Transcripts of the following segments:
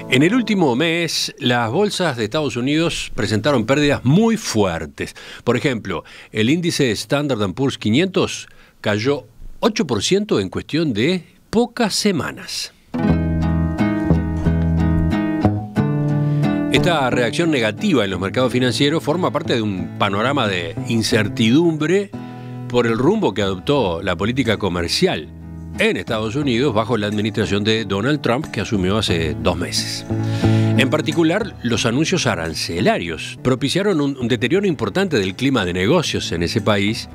En el último mes, las bolsas de Estados Unidos presentaron pérdidas muy fuertes. Por ejemplo, el índice Standard & Poor's 500 cayó 8% en cuestión de pocas semanas. Esta reacción negativa en los mercados financieros forma parte de un panorama de incertidumbre por el rumbo que adoptó la política comercial en Estados Unidos bajo la administración de Donald Trump, que asumió hace 2 meses. En particular, los anuncios arancelarios propiciaron un deterioro importante del clima de negocios en ese país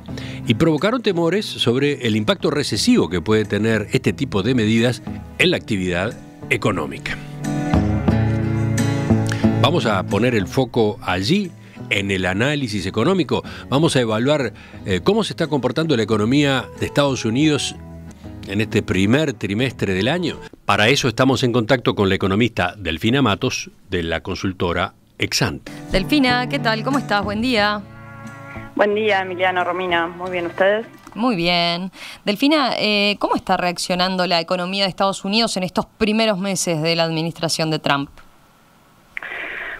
y provocaron temores sobre el impacto recesivo que puede tener este tipo de medidas en la actividad económica. Vamos a poner el foco allí, en el análisis económico. Vamos a evaluar cómo se está comportando la economía de Estados Unidos en este primer trimestre del año. Para eso estamos en contacto con la economista Delfina Matos, de la consultora Exante. Delfina, ¿qué tal? ¿Cómo estás? Buen día. Buen día, Emiliano, Romina. Muy bien, ¿ustedes? Muy bien. Delfina, ¿cómo está reaccionando la economía de Estados Unidos en estos primeros meses de la administración de Trump?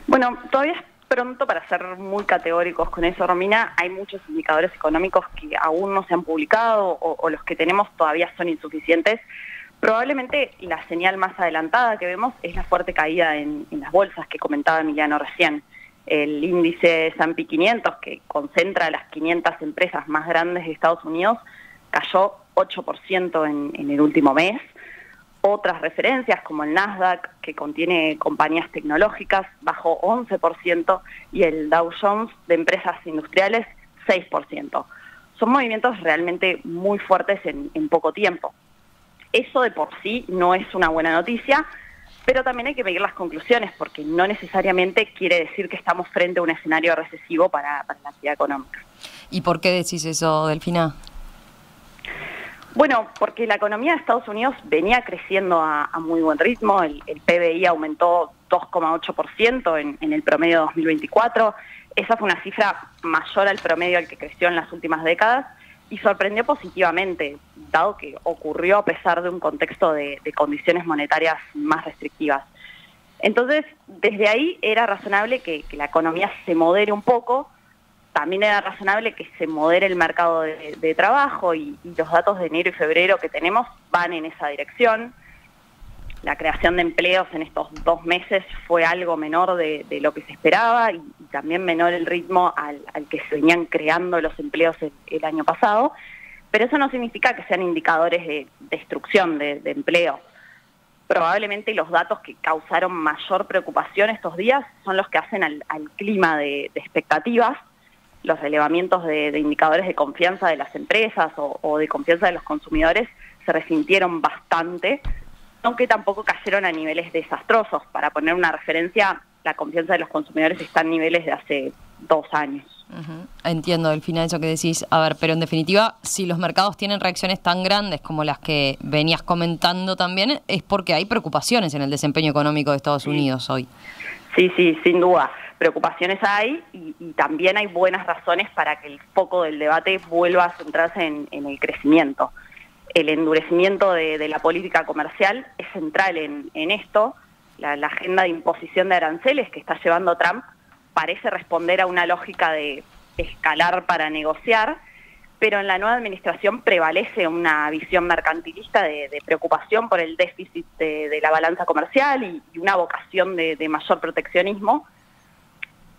Bueno, todavía es pronto para ser muy categóricos con eso, Romina. Hay muchos indicadores económicos que aún no se han publicado o los que tenemos todavía son insuficientes. Probablemente la señal más adelantada que vemos es la fuerte caída en las bolsas que comentaba Emiliano recién. El índice S&P 500, que concentra a las 500 empresas más grandes de Estados Unidos, cayó 8% en el último mes. Otras referencias, como el Nasdaq, que contiene compañías tecnológicas, bajó 11%, y el Dow Jones de empresas industriales, 6%. Son movimientos realmente muy fuertes en poco tiempo. Eso de por sí no es una buena noticia, pero también hay que medir las conclusiones, porque no necesariamente quiere decir que estamos frente a un escenario recesivo para la actividad económica. ¿Y por qué decís eso, Delfina? Bueno, porque la economía de Estados Unidos venía creciendo a muy buen ritmo. El PBI aumentó 2,8% en el promedio de 2024. Esa fue una cifra mayor al promedio al que creció en las últimas décadas y sorprendió positivamente, dado que ocurrió a pesar de un contexto de condiciones monetarias más restrictivas. Entonces, desde ahí era razonable que la economía se modere un poco. También era razonable que se modere el mercado de trabajo y los datos de enero y febrero que tenemos van en esa dirección. La creación de empleos en estos 2 meses fue algo menor de lo que se esperaba y también menor el ritmo al que se venían creando los empleos el año pasado, pero eso no significa que sean indicadores de destrucción de empleo. Probablemente los datos que causaron mayor preocupación estos días son los que hacen al clima de expectativas. Los relevamientos de indicadores de confianza de las empresas o de confianza de los consumidores se resintieron bastante, aunque tampoco cayeron a niveles desastrosos. Para poner una referencia, la confianza de los consumidores está en niveles de hace 2 años. Entiendo, Delfina, eso que decís. A ver, pero en definitiva, si los mercados tienen reacciones tan grandes como las que venías comentando también, es porque hay preocupaciones en el desempeño económico de Estados Unidos hoy. Sí, sin duda. Preocupaciones hay y también hay buenas razones para que el foco del debate vuelva a centrarse en el crecimiento. El endurecimiento de la política comercial es central en esto. La agenda de imposición de aranceles que está llevando Trump parece responder a una lógica de escalar para negociar, pero en la nueva administración prevalece una visión mercantilista de preocupación por el déficit de la balanza comercial y una vocación de mayor proteccionismo.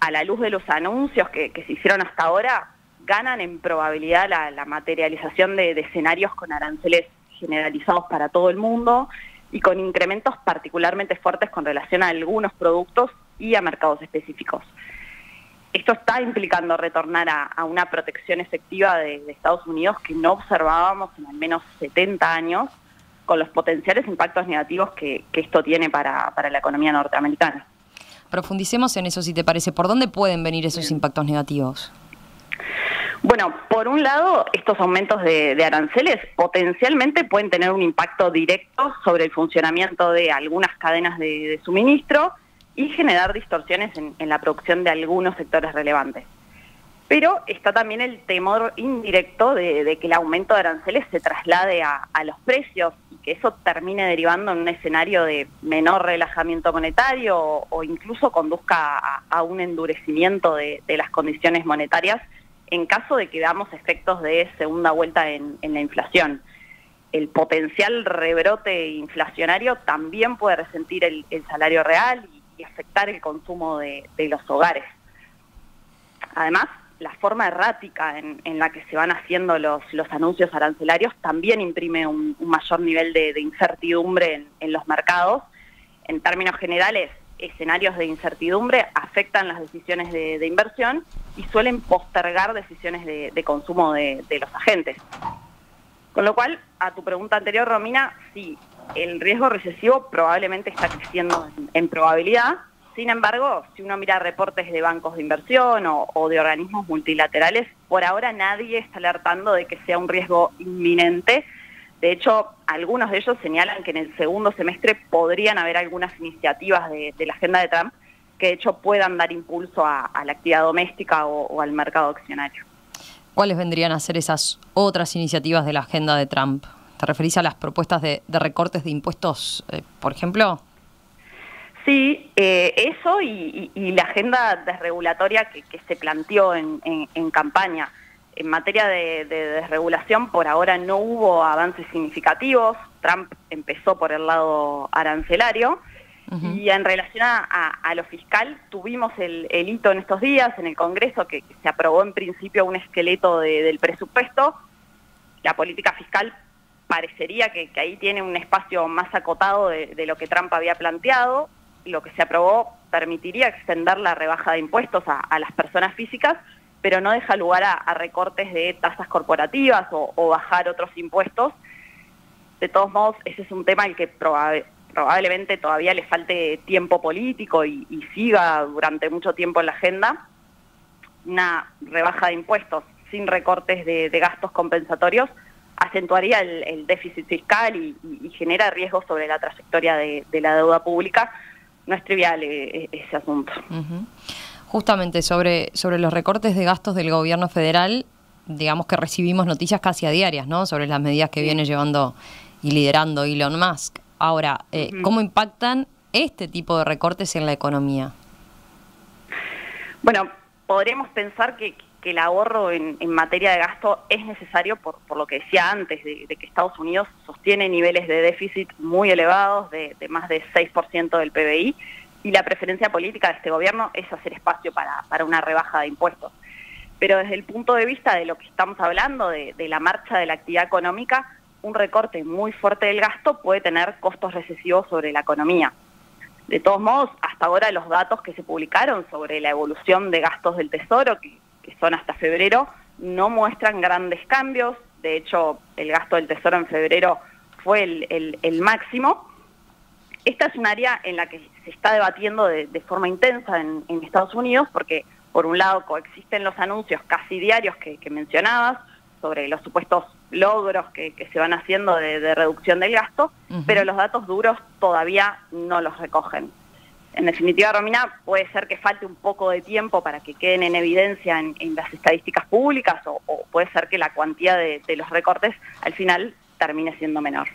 A la luz de los anuncios que se hicieron hasta ahora, ganan en probabilidad la materialización de escenarios con aranceles generalizados para todo el mundo y con incrementos particularmente fuertes con relación a algunos productos y a mercados específicos. Esto está implicando retornar a una protección efectiva de Estados Unidos que no observábamos en al menos 70 años, con los potenciales impactos negativos que esto tiene para la economía norteamericana. Profundicemos en eso, si te parece. ¿Por dónde pueden venir esos impactos negativos? Bueno, por un lado, estos aumentos de aranceles potencialmente pueden tener un impacto directo sobre el funcionamiento de algunas cadenas de suministro y generar distorsiones en la producción de algunos sectores relevantes. Pero está también el temor indirecto de que el aumento de aranceles se traslade a los precios y que eso termine derivando en un escenario de menor relajamiento monetario o incluso conduzca a un endurecimiento de las condiciones monetarias en caso de que veamos efectos de segunda vuelta en la inflación. El potencial rebrote inflacionario también puede resentir el salario real y afectar el consumo de los hogares. Además, la forma errática en la que se van haciendo los anuncios arancelarios también imprime un mayor nivel de incertidumbre en los mercados. En términos generales, escenarios de incertidumbre afectan las decisiones de inversión y suelen postergar decisiones de consumo de los agentes. Con lo cual, a tu pregunta anterior, Romina, sí, el riesgo recesivo probablemente está creciendo en probabilidad. Sin embargo, si uno mira reportes de bancos de inversión o de organismos multilaterales, por ahora nadie está alertando de que sea un riesgo inminente. De hecho, algunos de ellos señalan que en el segundo semestre podrían haber algunas iniciativas de la agenda de Trump que de hecho puedan dar impulso a la actividad doméstica o al mercado accionario. ¿Cuáles vendrían a ser esas otras iniciativas de la agenda de Trump? ¿Te referís a las propuestas de recortes de impuestos, por ejemplo? Sí, eso y la agenda desregulatoria que se planteó en campaña. En materia de desregulación, por ahora no hubo avances significativos. Trump empezó por el lado arancelario. Uh-huh. Y en relación a lo fiscal, tuvimos el hito en estos días en el Congreso que se aprobó en principio un esqueleto del presupuesto. La política fiscal parecería que ahí tiene un espacio más acotado de lo que Trump había planteado. Lo que se aprobó permitiría extender la rebaja de impuestos a las personas físicas, pero no deja lugar a recortes de tasas corporativas o bajar otros impuestos. De todos modos, ese es un tema al que probablemente todavía le falte tiempo político y siga durante mucho tiempo en la agenda. Una rebaja de impuestos sin recortes de gastos compensatorios acentuaría el déficit fiscal y genera riesgos sobre la trayectoria de la deuda pública. No es trivial ese asunto. Uh-huh. Justamente sobre los recortes de gastos del gobierno federal, digamos que recibimos noticias casi a diarias, ¿no? Sobre las medidas que viene llevando y liderando Elon Musk. Ahora, ¿cómo impactan este tipo de recortes en la economía? Bueno, podríamos pensar que el ahorro en materia de gasto es necesario por lo que decía antes, de que Estados Unidos sostiene niveles de déficit muy elevados, de más de 6% del PBI, y la preferencia política de este gobierno es hacer espacio para una rebaja de impuestos. Pero desde el punto de vista de lo que estamos hablando, de la marcha de la actividad económica, un recorte muy fuerte del gasto puede tener costos recesivos sobre la economía. De todos modos, hasta ahora los datos que se publicaron sobre la evolución de gastos del Tesoro, que son hasta febrero, no muestran grandes cambios. De hecho, el gasto del Tesoro en febrero fue el máximo. Esta es un área en la que se está debatiendo de forma intensa en Estados Unidos, porque por un lado coexisten los anuncios casi diarios que mencionabas sobre los supuestos logros que se van haciendo de reducción del gasto, uh-huh. Pero los datos duros todavía no los recogen. En definitiva, Romina, puede ser que falte un poco de tiempo para que queden en evidencia en las estadísticas públicas o puede ser que la cuantía de los recortes al final termine siendo menor.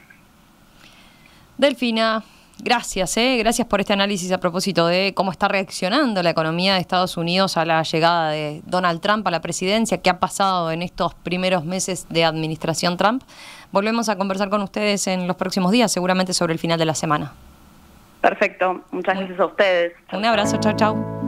Delfina, gracias, gracias por este análisis a propósito de cómo está reaccionando la economía de Estados Unidos a la llegada de Donald Trump a la presidencia, qué ha pasado en estos primeros meses de administración Trump. Volvemos a conversar con ustedes en los próximos días, seguramente sobre el final de la semana. Perfecto, muchas gracias a ustedes. Un abrazo, chau, chau.